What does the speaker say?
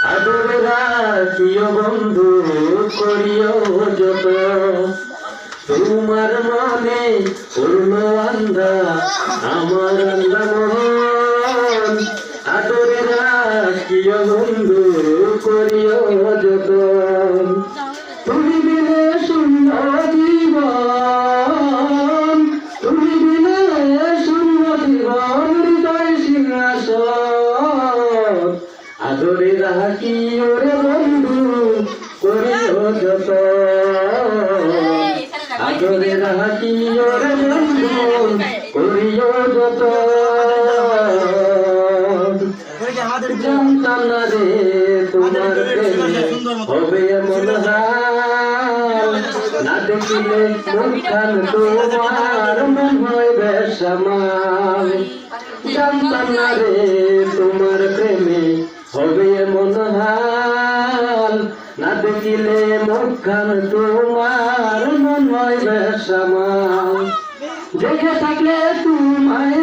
আদরে রাখিও বন্ধু করিও যত তোমার মনে পূর্ণ আন্ধা আমার আন্ধা মন আদরে রাখিও বন্ধু করিও যত তুমি বিনে শূন্য জীবন তুমি বিনে শূন্য জীবন হৃদয় সিংহাসন আদরে রাখি ওরে বন্ধু করিও যত আদরে রাখি ওরে বন্ধু করিও যত জানতাম না রে তোমার হবে এমন হাল না দেখিলে মুখখান তোমার মন হয় বেসামাল জানতাম না রে তোমার প্রেমে হবে এমন হাল না দেখিলে মুখখান তোমার মন হয় বেসামাল দেখে থাকলে তোমায়